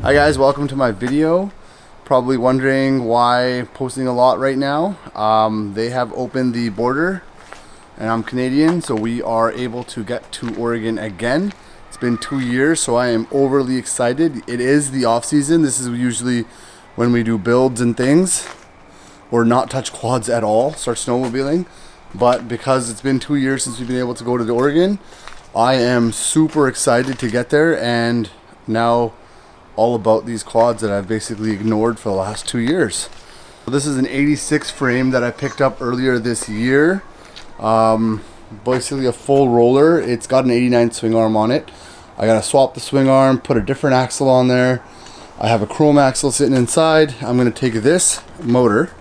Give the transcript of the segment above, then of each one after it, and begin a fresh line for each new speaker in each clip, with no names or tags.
Hi guys, welcome to my video. Probably wondering why I'm posting a lot right now. They have opened the border and I'm Canadian, so we are able to get to Oregon again. It's been 2 years, so I am overly excited. It is the off season. This is usually when we do builds and things or not touch quads at all, start snowmobiling. But because it's been 2 years since we've been able to go to the Oregon, I am super excited to get there and now all about these quads that I've basically ignored for the last 2 years. So this is an 86 frame that I picked up earlier this year. Basically a full roller. It's got an 89 swing arm on it. I gotta swap the swing arm, put a different axle on there. I have a chrome axle sitting inside. I'm gonna take this motor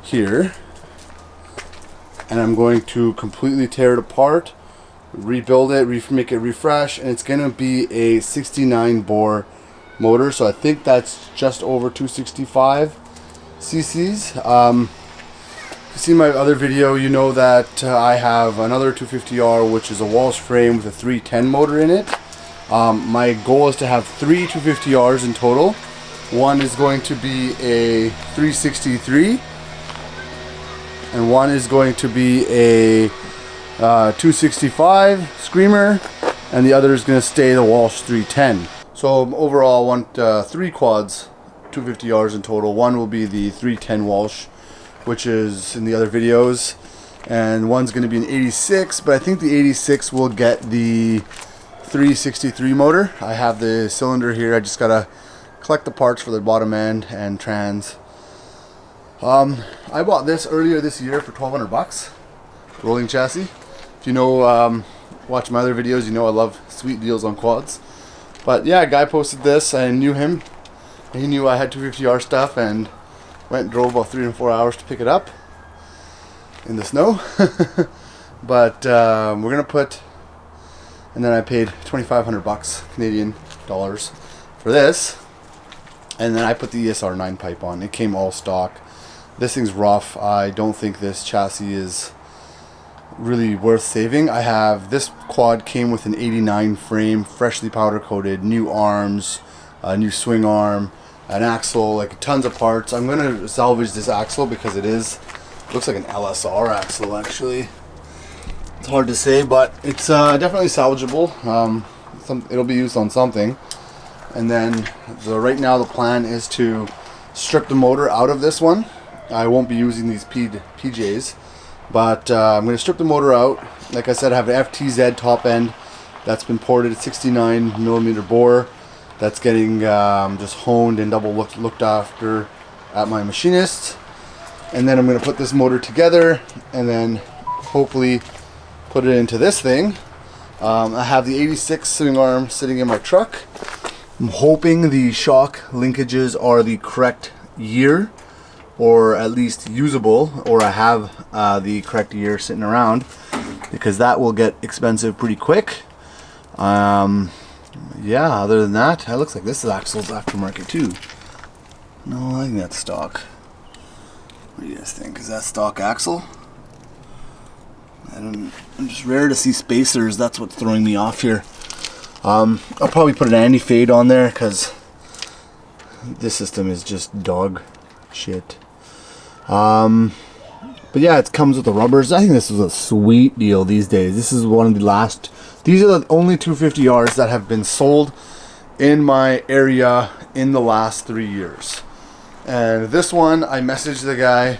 here and I'm going to completely tear it apart, rebuild it, make it refresh, and it's gonna be a 69 bore motor, so I think that's just over 265 cc's. If you see my other video, you know that I have another 250R, which is a Walsh frame with a 310 motor in it. My goal is to have 3 250Rs in total. One is going to be a 363 and one is going to be a 265 Screamer, and the other is going to stay the Walsh 310. So overall I want 3 quads, 250Rs in total. One will be the 310 Walsh, which is in the other videos, and one's going to be an 86, but I think the 86 will get the 363 motor. I have the cylinder here. I just got to collect the parts for the bottom end and trans. I bought this earlier this year for 1,200 bucks, rolling chassis. If you know, watch my other videos, you know I love sweet deals on quads. But yeah, a guy posted this. I knew him. He knew I had 250R stuff and went and drove about 3 and 4 hours to pick it up in the snow. But we're gonna put, and then I paid 2,500 bucks Canadian dollars for this, and then I put the ESR 9 pipe on. It came all stock. This thing's rough. I don't think this chassis is really worth saving. I have, this quad came with an 89 frame, freshly powder coated, new arms, a new swing arm, an axle, like tons of parts. I'm gonna salvage this axle because it looks like an LSR axle actually. It's hard to say, but it's definitely salvageable. It'll be used on something. And then right now the plan is to strip the motor out of this one. I won't be using these PJs, but I'm going to strip the motor out. Like I said, I have an FTZ top end that's been ported at 69mm bore. That's getting just honed and double looked after at my machinist. And then I'm going to put this motor together and then hopefully put it into this thing. I have the 86 swing arm sitting in my truck. I'm hoping the shock linkages are the correct year, or at least usable, or I have the correct year sitting around, because that will get expensive pretty quick. Yeah, other than that, it looks like this axle's aftermarket too. No, I think that's stock. What do you guys think? Is that stock axle? I'm just rare to see spacers. That's what's throwing me off here. I'll probably put an anti-fade on there because this system is just dog shit. But yeah, it comes with the rubbers. I think this is a sweet deal these days. This is one of the last, these are the only 250Rs that have been sold in my area in the last 3 years. And this one, I messaged the guy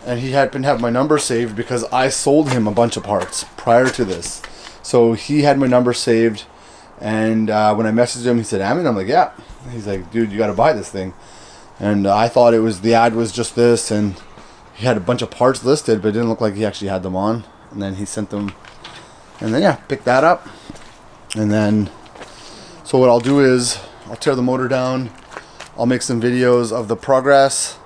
and he had been having my number saved because I sold him a bunch of parts prior to this. So he had my number saved, and when I messaged him, he said, "Amin?" I'm like, "Yeah." He's like, "Dude, you gotta buy this thing." And I thought it was, the ad was just this, and he had a bunch of parts listed, but it didn't look like he actually had them on. And then he sent them, and then yeah, pick that up. And then, so what I'll do is, I'll tear the motor down, I'll make some videos of the progress.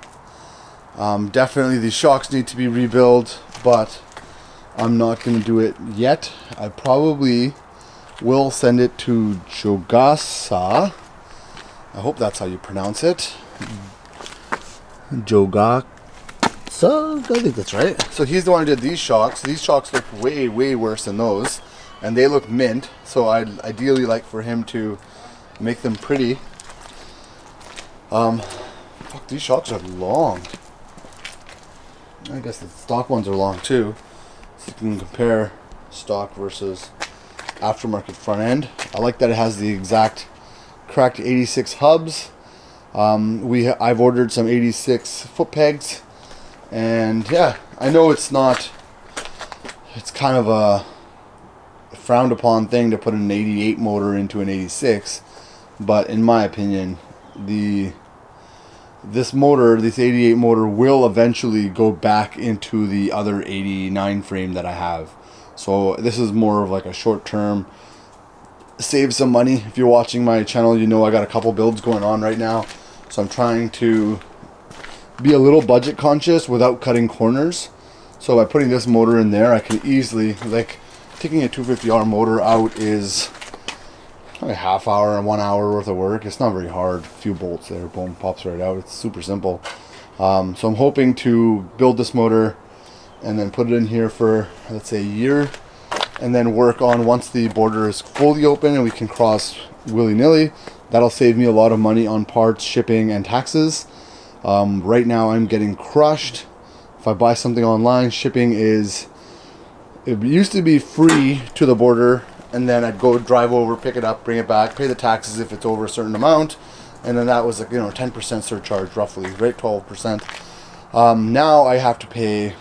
Definitely the shocks need to be rebuilt, but I'm not going to do it yet. I probably will send it to Jogasa. I hope that's how you pronounce it. Jogasa, I think that's right. So he's the one who did these shocks. These shocks look way, way worse than those, and they look mint. So I'd ideally like for him to make them pretty Fuck, these shocks are long. I guess the stock ones are long too. So you can compare stock versus aftermarket front end. I like that it has the exact correct 86 hubs. I've ordered some 86 foot pegs, and yeah, I know it's kind of a frowned upon thing to put an 88 motor into an 86, but in my opinion, this 88 motor will eventually go back into the other 89 frame that I have. So this is more of like a short term, save some money. If you're watching my channel, you know I got a couple builds going on right now, so I'm trying to be a little budget conscious without cutting corners. So by putting this motor in there, I can easily, like, taking a 250R motor out is a half hour and 1 hour worth of work. It's not very hard. A few bolts there, boom, pops right out. It's super simple. So I'm hoping to build this motor and then put it in here for, let's say, a year, and then work on, once the border is fully open and we can cross willy-nilly, that'll save me a lot of money on parts, shipping, and taxes. Right now I'm getting crushed. If I buy something online, shipping it used to be free to the border, and then I'd go drive over, pick it up, bring it back, pay the taxes if it's over a certain amount, and then that was like, 10% surcharge roughly, right? 12%. Now I have to pay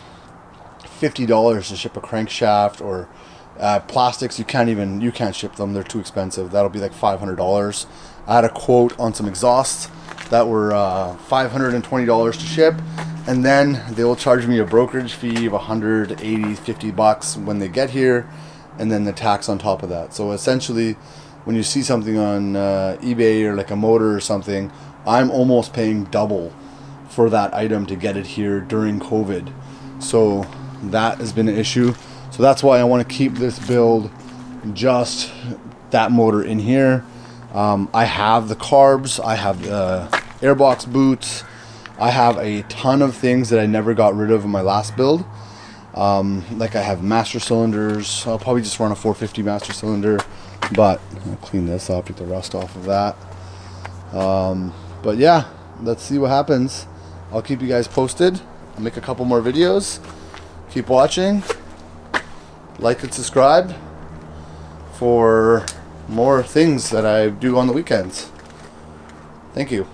$50 to ship a crankshaft, or plastics. You can't ship them. They're too expensive. That'll be like $500. I had a quote on some exhausts that were $520 to ship, and then they will charge me a brokerage fee of $150 when they get here, and then the tax on top of that. So essentially, when you see something on eBay or like a motor or something, I'm almost paying double for that item to get it here during COVID. So that has been an issue. So that's why I want to keep this build just that motor in here. I have the carbs, I have the airbox boots, I have a ton of things that I never got rid of in my last build. Like I have master cylinders. I'll probably just run a 450 master cylinder, but I'll clean this up, get the rust off of that. But yeah, let's see what happens. I'll keep you guys posted. I'll make a couple more videos. Keep watching. Like and subscribe for more things that I do on the weekends. Thank you.